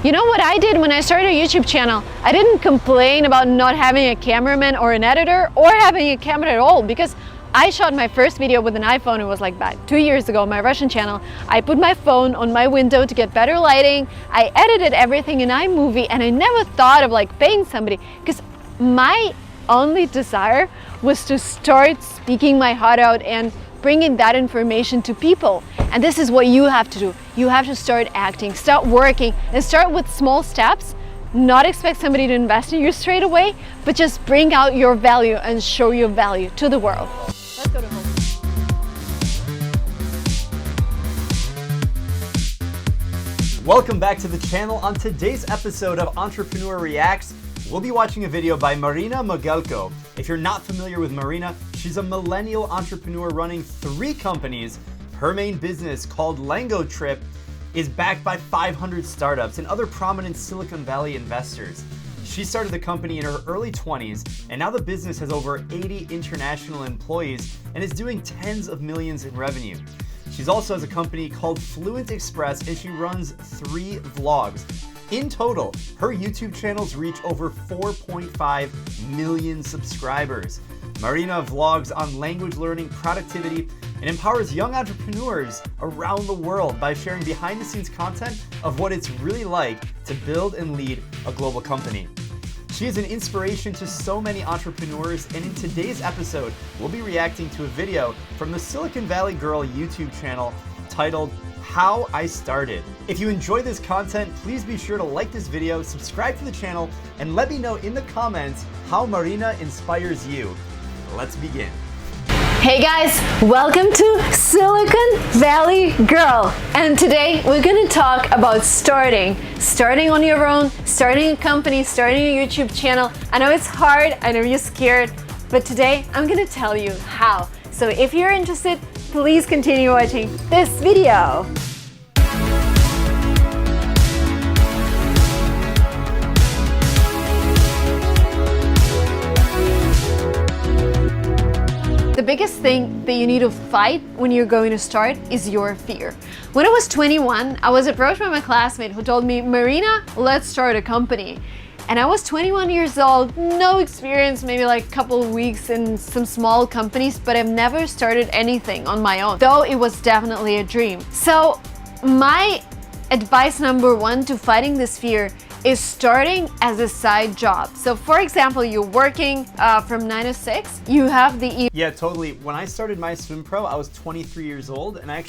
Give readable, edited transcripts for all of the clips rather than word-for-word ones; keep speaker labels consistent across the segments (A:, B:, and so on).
A: You know what I did when I started a YouTube channel? I didn't complain about not having a cameraman or an editor or having a camera at all, because I shot my first video with an iPhone. It was like back 2 years ago, my Russian channel. I put my phone on my window to get better lighting. I edited everything in iMovie, and I never thought of like paying somebody, because my only desire was to start speaking my heart out and bringing that information to people. And this is what you have to do. You have to start acting, start working, and start with small steps. Not expect somebody to invest in you straight away, but just bring out your value and show your value to the world. Let's go to home.
B: Welcome back to the channel. On today's episode of Entrepreneur Reacts, we'll be watching a video by Marina Mogilko. If you're not familiar with Marina, she's a millennial entrepreneur running 3 companies. Her main business, called Linguamarina, is backed by 500 startups and other prominent Silicon Valley investors. She started the company in her early 20s, and now the business has over 80 international employees and is doing tens of millions in revenue. She also has a company called Fluent.express, and she runs 3 vlogs. In total, her YouTube channels reach over 4.5 million subscribers. Marina vlogs on language learning, productivity, and empowers young entrepreneurs around the world by sharing behind-the-scenes content of what it's really like to build and lead a global company. She is an inspiration to so many entrepreneurs, and in today's episode, we'll be reacting to a video from the Silicon Valley Girl YouTube channel titled How I Started. If you enjoy this content, please be sure to like this video, subscribe to the channel, and let me know in the comments how Marina inspires you. Let's begin.
A: Hey guys, welcome to Silicon Valley Girl. And today we're gonna talk about starting on your own, starting a company, starting a YouTube channel. I know it's hard, I know you're scared, but today I'm gonna tell you how. So if you're interested, please continue watching this video. The biggest thing that you need to fight when you're going to start is your fear. When I was 21, I was approached by my classmate who told me, Marina, let's start a company. And I was 21 years old, no experience, maybe like a couple of weeks in some small companies, but I've never started anything on my own, though it was definitely a dream. So my advice number 1 to fighting this fear is starting as a side job. So for example, you're working from 9 to 6, you have the
B: Yeah, totally. When I started MySwimPro, I was 23 years old, and I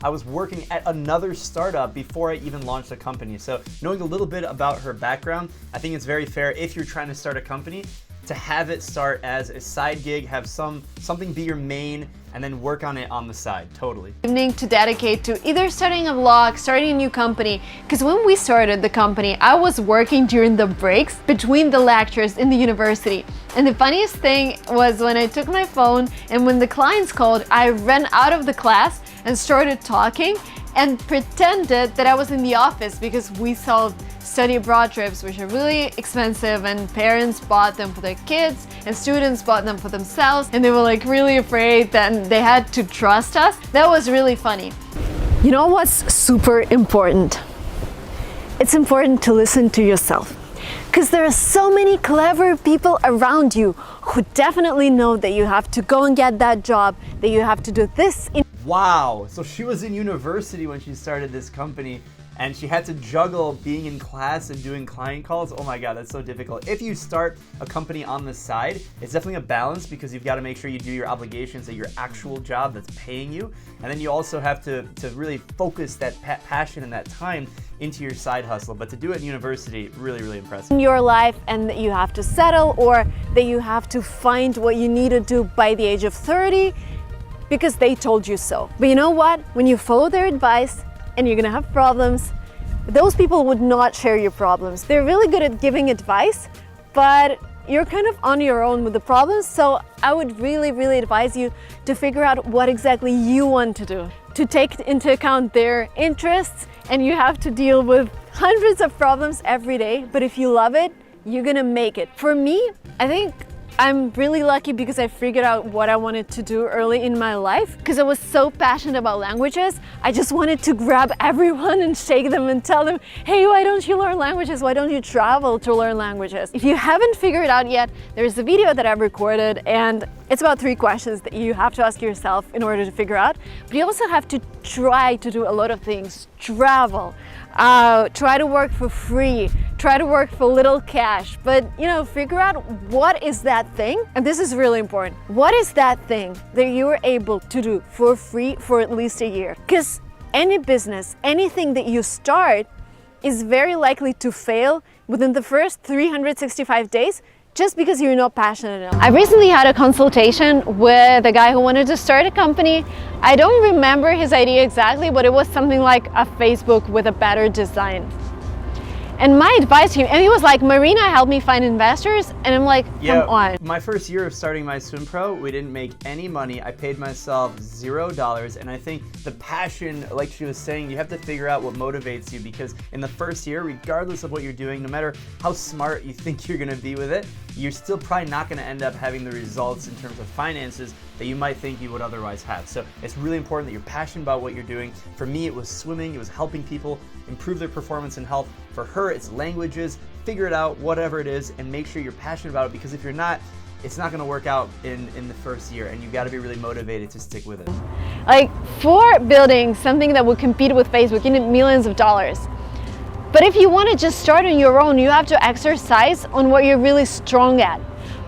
B: was working at another startup before I even launched a company. So knowing a little bit about her background, I think it's very fair if you're trying to start a company to have it start as a side gig, have something be your main, and then work on it on the side, totally.
A: Evening to dedicate to either starting a vlog, starting a new company. Because when we started the company, I was working during the breaks between the lectures in the university. And the funniest thing was when I took my phone and when the clients called, I ran out of the class and started talking and pretended that I was in the office, because we sold study abroad trips, which are really expensive, and parents bought them for their kids and students bought them for themselves, and they were like really afraid that they had to trust us. That was really funny. You know what's super important? It's important to listen to yourself, because there are so many clever people around you who definitely know that you have to go and get that job, that you have to do this.
B: Wow, so she was in university when she started this company, and she had to juggle being in class and doing client calls. Oh my God, that's so difficult. If you start a company on the side, it's definitely a balance, because you've got to make sure you do your obligations at your actual job that's paying you. And then you also have to really focus that passion and that time into your side hustle. But to do it in university, really, really impressive.
A: In your life, and that you have to settle, or that you have to find what you need to do by the age of 30, because they told you so. But you know what? When you follow their advice and you're gonna have problems, those people would not share your problems. They're really good at giving advice, but you're kind of on your own with the problems. So I would really, really advise you to figure out what exactly you want to do, to take into account their interests, and you have to deal with hundreds of problems every day. But if you love it, you're gonna make it. For me, I think I'm really lucky because I figured out what I wanted to do early in my life. Because I was so passionate about languages, I just wanted to grab everyone and shake them and tell them, hey, why don't you learn languages? Why don't you travel to learn languages? If you haven't figured it out yet, there's a video that I've recorded, and it's about 3 questions that you have to ask yourself in order to figure out. But you also have to try to do a lot of things. Travel, try to work for free, try to work for little cash, but figure out what is that thing. And this is really important. What is that thing that you're able to do for free for at least a year? Because any business, anything that you start is very likely to fail within the first 365 days just because you're not passionate enough. I recently had a consultation with a guy who wanted to start a company. I don't remember his idea exactly, but it was something like a Facebook with a better design. And my advice to him, and he was like, Marina, help me find investors. And I'm like, come on.
B: My first year of starting MySwimPro, we didn't make any money. I paid myself $0. And I think the passion, like she was saying, you have to figure out what motivates you, because in the first year, regardless of what you're doing, no matter how smart you think you're gonna be with it, you're still probably not gonna end up having the results in terms of finances that you might think you would otherwise have. So it's really important that you're passionate about what you're doing. For me, it was swimming, it was helping people improve their performance and health. For her, it's languages. Figure it out, whatever it is, and make sure you're passionate about it, because if you're not, it's not gonna work out in the first year, and you gotta be really motivated to stick with it.
A: Like, for building something that would compete with Facebook, you need millions of dollars. But if you want to just start on your own, you have to exercise on what you're really strong at.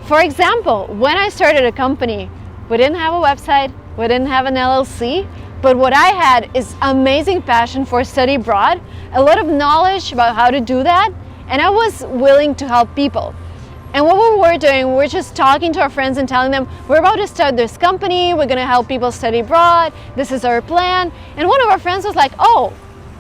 A: For example, when I started a company, we didn't have a website, we didn't have an LLC, but what I had is amazing passion for study abroad, a lot of knowledge about how to do that, and I was willing to help people. And what we were doing, we were just talking to our friends and telling them, we're about to start this company, we're gonna help people study abroad, this is our plan. And one of our friends was like, oh,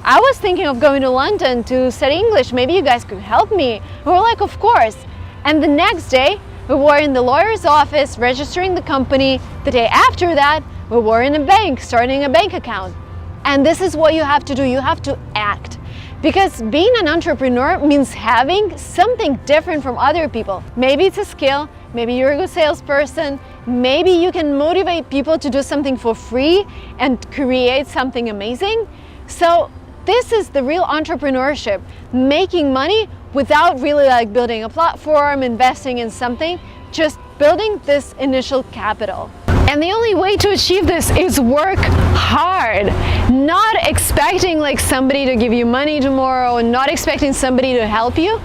A: I was thinking of going to London to study English, maybe you guys could help me. We were like, of course. And the next day, we were in the lawyer's office registering the company. The day after that, we were in a bank, starting a bank account. And this is what you have to do, you have to act. Because being an entrepreneur means having something different from other people. Maybe it's a skill, maybe you're a good salesperson, maybe you can motivate people to do something for free and create something amazing. So this is the real entrepreneurship, making money without really building a platform, investing in something, just building this initial capital. And the only way to achieve this is work hard, not expecting somebody to give you money tomorrow and not expecting somebody to help you.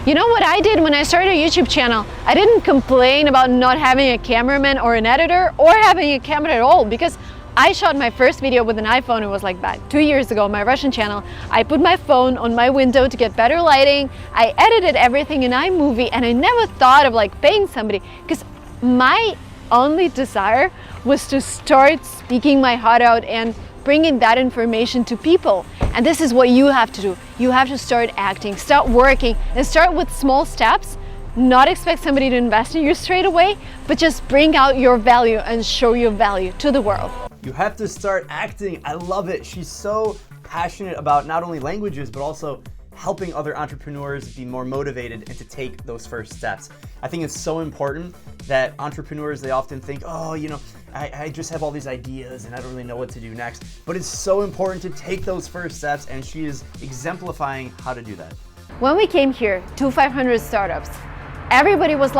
A: You know what I did when I started a YouTube channel? I didn't complain about not having a cameraman or an editor or having a camera at all, because I shot my first video with an iPhone. It was back 2 years ago, my Russian channel. I put my phone on my window to get better lighting. I edited everything in iMovie, and I never thought of paying somebody, because my only desire was to start speaking my heart out and bringing that information to people. And this is what you have to do. You have to start acting, start working, and start with small steps. Not expect somebody to invest in you straight away, but just bring out your value and show your value to the world.
B: You have to start acting. I love it. She's so passionate about not only languages, but also helping other entrepreneurs be more motivated and to take those first steps. I think it's so important that entrepreneurs, they often think, oh, I just have all these ideas and I don't really know what to do next. But it's so important to take those first steps, and she is exemplifying how to do that.
A: When we came here to 500 startups, everybody was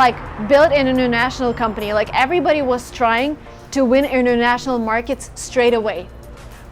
A: built an international company. Everybody was trying to win international markets straight away.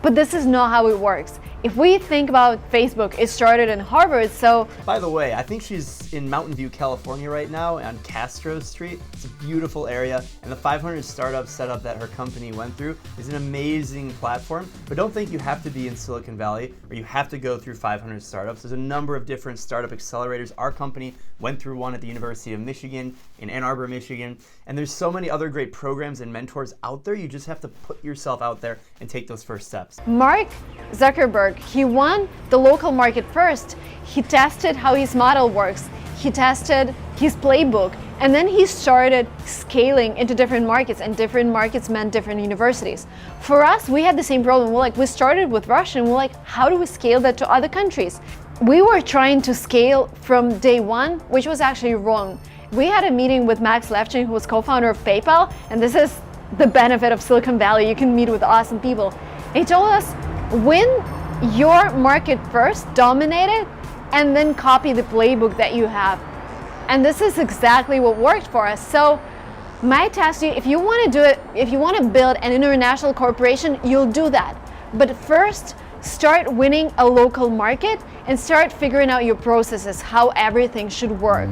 A: But this is not how it works. If we think about Facebook, it started in Harvard, so...
B: By the way, I think she's in Mountain View, California right now on Castro Street. It's a beautiful area, and the 500 startup setup that her company went through is an amazing platform. But don't think you have to be in Silicon Valley or you have to go through 500 startups. There's a number of different startup accelerators. Our company went through one at the University of Michigan, in Ann Arbor, Michigan, and there's so many other great programs and mentors out there. You just have to put yourself out there and take those first steps.
A: Mark Zuckerberg, he won the local market first. He tested how his model works. He tested his playbook, and then he started scaling into different markets, and different markets meant different universities. For us, we had the same problem. We started with Russia, and we're how do we scale that to other countries? We were trying to scale from day one, which was actually wrong. We had a meeting with Max Levchin, who was co-founder of PayPal, and this is the benefit of Silicon Valley. You can meet with awesome people. He told us, win your market first, dominate it, and then copy the playbook that you have. And this is exactly what worked for us. So my task to you, if you want to do it, if you want to build an international corporation, you'll do that. But first, start winning a local market and start figuring out your processes, how everything should work.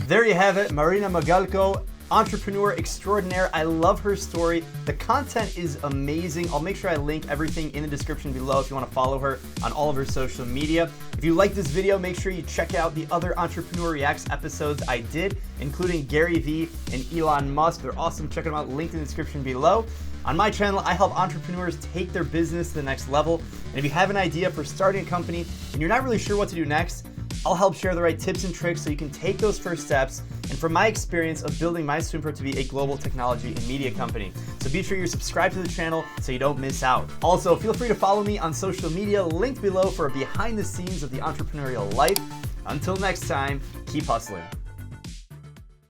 B: There you have it, Marina Mogilko, entrepreneur extraordinaire. I love her story. The content is amazing. I'll make sure I link everything in the description below if you want to follow her on all of her social media. If you like this video, make sure you check out the other Entrepreneur Reacts episodes I did, including Gary Vee and Elon Musk. They're awesome. Check them out, linked in the description below. On my channel, I help entrepreneurs take their business to the next level. And if you have an idea for starting a company and you're not really sure what to do next, I'll help share the right tips and tricks so you can take those first steps, and from my experience of building MySwimPro to be a global technology and media company. So be sure you're subscribed to the channel so you don't miss out. Also, feel free to follow me on social media, linked below for a behind the scenes of the entrepreneurial life. Until next time, keep hustling.